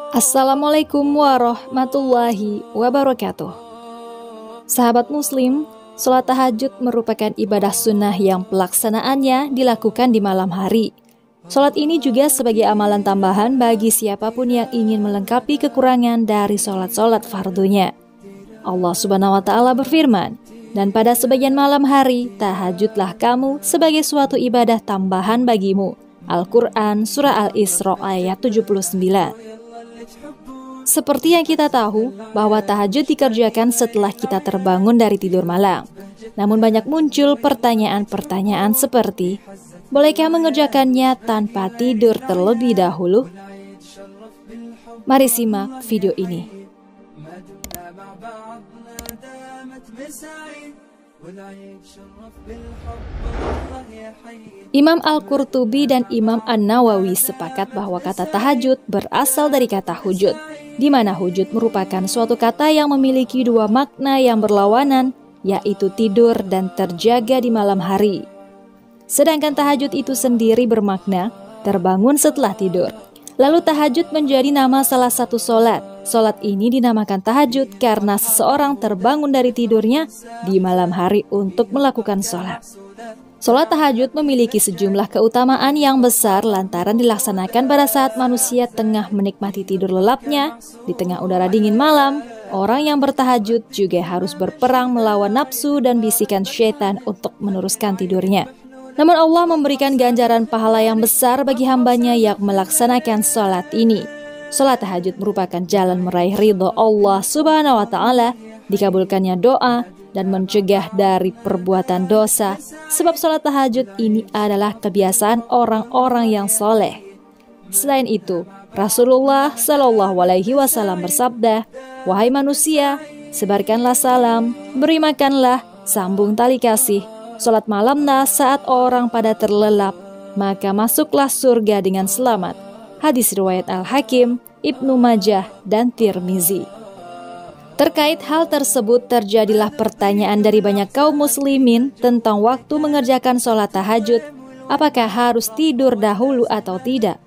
Assalamualaikum warahmatullahi wabarakatuh. Sahabat muslim, sholat tahajud merupakan ibadah sunnah yang pelaksanaannya dilakukan di malam hari. Sholat ini juga sebagai amalan tambahan bagi siapapun yang ingin melengkapi kekurangan dari sholat-sholat fardunya. Allah Subhanahu wa Ta'ala berfirman, "Dan pada sebagian malam hari, tahajudlah kamu sebagai suatu ibadah tambahan bagimu." Al-Quran Surah Al-Isra ayat 79. Seperti yang kita tahu bahwa tahajud dikerjakan setelah kita terbangun dari tidur malam. Namun banyak muncul pertanyaan-pertanyaan seperti, bolehkah mengerjakannya tanpa tidur terlebih dahulu? Mari simak video ini. Imam Al-Qurtubi dan Imam An-Nawawi sepakat bahwa kata tahajud berasal dari kata hujud, di mana hujud merupakan suatu kata yang memiliki dua makna yang berlawanan, yaitu tidur dan terjaga di malam hari. Sedangkan tahajud itu sendiri bermakna terbangun setelah tidur. Lalu tahajud menjadi nama salah satu sholat. Sholat ini dinamakan tahajud karena seseorang terbangun dari tidurnya di malam hari untuk melakukan sholat. Sholat tahajud memiliki sejumlah keutamaan yang besar lantaran dilaksanakan pada saat manusia tengah menikmati tidur lelapnya. Di tengah udara dingin malam, orang yang bertahajud juga harus berperang melawan nafsu dan bisikan syaitan untuk meneruskan tidurnya. Namun Allah memberikan ganjaran pahala yang besar bagi hambanya yang melaksanakan sholat ini. Sholat tahajud merupakan jalan meraih ridho Allah Subhanahu wa Ta'ala, dikabulkannya doa, dan mencegah dari perbuatan dosa. Sebab sholat tahajud ini adalah kebiasaan orang-orang yang soleh. Selain itu, Rasulullah Shallallahu Alaihi Wasallam bersabda, "Wahai manusia, sebarkanlah salam, beri makanlah, sambung tali kasih. Sholat malamlah saat orang pada terlelap, maka masuklah surga dengan selamat." Hadis riwayat Al-Hakim, Ibnu Majah, dan Tirmizi. Terkait hal tersebut terjadilah pertanyaan dari banyak kaum muslimin tentang waktu mengerjakan sholat tahajud. Apakah harus tidur dahulu atau tidak?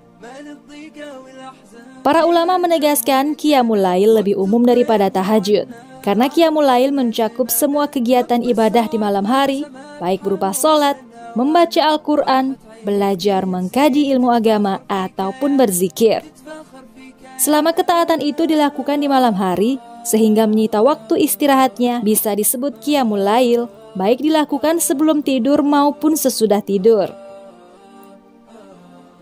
Para ulama menegaskan qiyamul lail lebih umum daripada tahajud. Karena qiyamul lail mencakup semua kegiatan ibadah di malam hari, baik berupa sholat, membaca Al-Quran, belajar mengkaji ilmu agama, ataupun berzikir. Selama ketaatan itu dilakukan di malam hari, sehingga menyita waktu istirahatnya bisa disebut qiyamul lail, baik dilakukan sebelum tidur maupun sesudah tidur.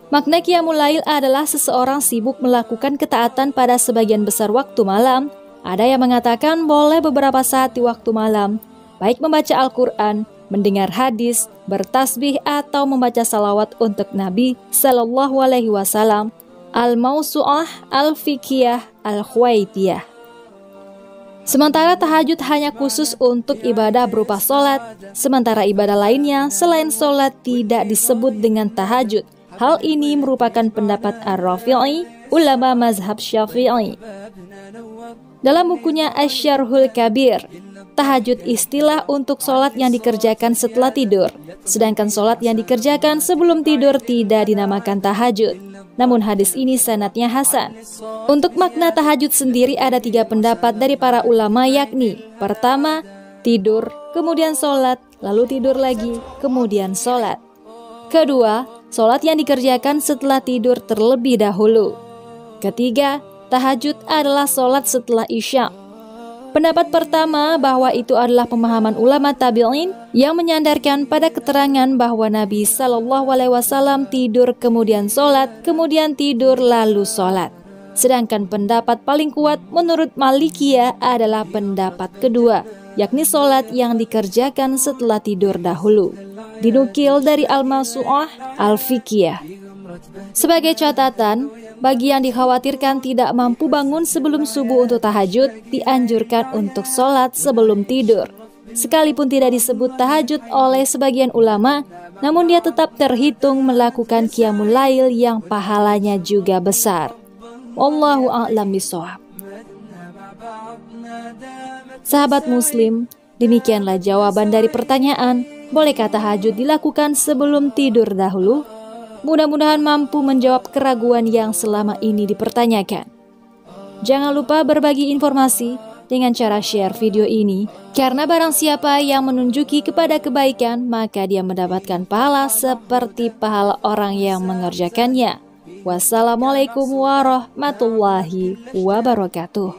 Makna qiyamul lail adalah seseorang sibuk melakukan ketaatan pada sebagian besar waktu malam. Ada yang mengatakan boleh beberapa saat di waktu malam, baik membaca Al-Quran, mendengar hadis, bertasbih, atau membaca salawat untuk Nabi Sallallahu Alaihi Wasallam. Al-Mawsu'ah Al-Fiqhiyah Al-Khuwaitiyah. Sementara tahajud hanya khusus untuk ibadah berupa sholat, sementara ibadah lainnya selain sholat tidak disebut dengan tahajud. Hal ini merupakan pendapat Ar-Rafi'i, ulama mazhab Syafi'i. Dalam bukunya Asy-Syarhul Kabir, tahajud istilah untuk sholat yang dikerjakan setelah tidur, sedangkan sholat yang dikerjakan sebelum tidur tidak dinamakan tahajud. Namun hadis ini sanadnya hasan. Untuk makna tahajud sendiri ada 3 pendapat dari para ulama, yakni pertama, tidur, kemudian sholat, lalu tidur lagi, kemudian sholat. Kedua, sholat yang dikerjakan setelah tidur terlebih dahulu. Ketiga, tahajud adalah sholat setelah isya. Pendapat pertama bahwa itu adalah pemahaman ulama tabi'in yang menyandarkan pada keterangan bahwa Nabi Sallallahu Alaihi Wasallam tidur kemudian sholat, kemudian tidur lalu sholat. Sedangkan pendapat paling kuat menurut Malikiyah adalah pendapat kedua, yakni sholat yang dikerjakan setelah tidur dahulu. Dinukil dari Al-Mawsu'ah Al-Fiqhiyah. Sebagai catatan, bagi yang dikhawatirkan tidak mampu bangun sebelum subuh untuk tahajud, dianjurkan untuk sholat sebelum tidur. Sekalipun tidak disebut tahajud oleh sebagian ulama, namun dia tetap terhitung melakukan qiyamul lail yang pahalanya juga besar. Wallahu a'lam bishawab. Sahabat muslim, demikianlah jawaban dari pertanyaan, bolehkah tahajud dilakukan sebelum tidur dahulu? Mudah-mudahan mampu menjawab keraguan yang selama ini dipertanyakan. Jangan lupa berbagi informasi dengan cara share video ini, karena barang siapa yang menunjuki kepada kebaikan, maka dia mendapatkan pahala seperti pahala orang yang mengerjakannya. Wassalamualaikum warahmatullahi wabarakatuh.